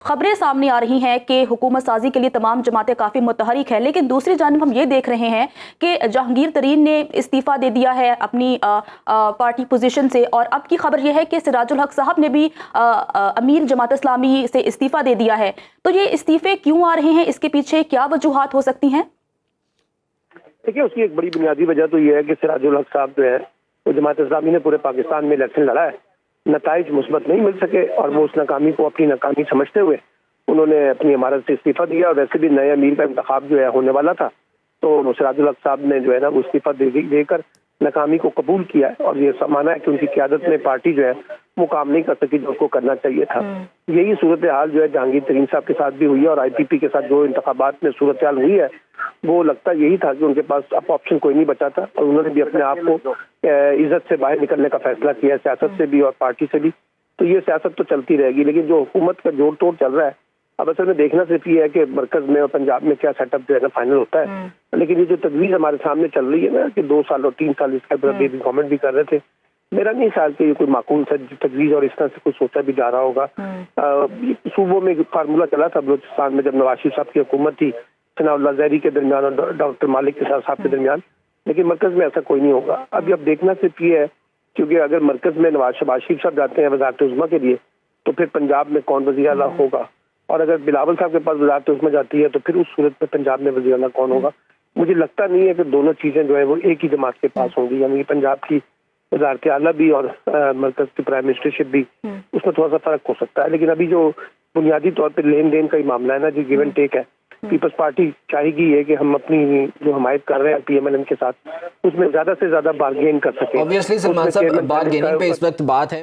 खबरें सामने आ रही हैं कि हुकूमत साजी के लिए तमाम जमातें काफ़ी मुतहरिक हैं, लेकिन दूसरी जानिब हम ये देख रहे हैं कि जहांगीर तरीन ने इस्तीफ़ा दे दिया है अपनी पार्टी पोजीशन से, और अब की खबर यह है कि सिराजुल हक साहब ने भी अमीर जमात इस्लामी से इस्तीफ़ा दे दिया है। तो ये इस्तीफ़े क्यों आ रहे हैं, इसके पीछे क्या वजूहात हो सकती हैं? देखिए, उसकी एक बड़ी बुनियादी वजह तो ये है कि सिराजुल हक साहब जो है वो जमात इस्लामी ने पूरे पाकिस्तान में इलेक्शन लड़ा है, नताइज मुस्बत नहीं मिल सके और वो उस नाकामी को अपनी नाकामी समझते हुए उन्होंने अपनी इमारत से इस्तीफा दिया। और वैसे भी नए अमीर का इंतखाब जो है होने वाला था, तो सिराजुल हक साहब ने जो है ना वो इस्तीफा देकर नाकामी को कबूल किया है और ये माना है कि उनकी क़यादत में पार्टी जो है वो काम नहीं कर सकी जो उसको करना चाहिए था। यही सूरत हाल जो है जहांगीर तरीन साहब के साथ भी हुई है और IPP के साथ जो इंतखाबात में सूरत हाल हुई है वो लगता यही था कि उनके पास अब ऑप्शन कोई नहीं बचा था और उन्होंने भी अपने आप को इज्जत से बाहर निकलने का फैसला किया है, सियासत से भी और पार्टी से भी। तो ये सियासत तो चलती रहेगी, लेकिन जो हुकूमत का जोड़ तोड़ चल रहा है अब असल में देखना सिर्फ ये है कि मरकज में और पंजाब में क्या सेटअप जो है ना फाइनल होता है। लेकिन ये जो तजवीज़ हमारे सामने चल रही है ना कि 2 साल और 3 साल इसका बेबी गवर्नमेंट भी कर रहे थे, मेरा नहीं ख्याल कि ये कोई माकूल तजवीज़ और इस तरह से कुछ सोचा भी जा रहा होगा। सूबों में फार्मूला चला था बलूचिस्तान में जब नवाज शरीफ साहब की हुकूमत थी, सनाउल्लाह ज़हरी के दरमियान और डॉक्टर मालिक के साहब के दरमियान, लेकिन मरकज में ऐसा कोई नहीं होगा। अब देखना सिर्फ ये है क्योंकि अगर मरकज में नवाज शरीफ साहब जाते हैं वज़ारत उज़्मा के लिए तो फिर पंजाब में कौन वज़ीर आला होगा, और अगर बिलावल साहब के पास वज़ारत उज़्मा जाती है तो फिर उस सूरत में पंजाब में वज़ीर आला कौन होगा। मुझे लगता नहीं है कि दोनों चीज़ें जो है वो एक ही जमात के पास होंगी, यानी पंजाब की वज़ारत आला भी और मरकज की प्राइम मिनिस्टरशिप भी, उसमें थोड़ा सा फर्क हो सकता है। लेकिन अभी जो बुनियादी तौर पर लेन देन का ही मामला है ना, जो गिव एंड टेक है, पीपल्स पार्टी चाहेगी है कि हम अपनी जो हमायत कर रहे हैं PMLN के साथ उसमें ज्यादा से ज्यादा बार्गेन कर सकें। ऑब्वियसली सलमान साहब, बार्गेनिंग पे इस वक्त बात है।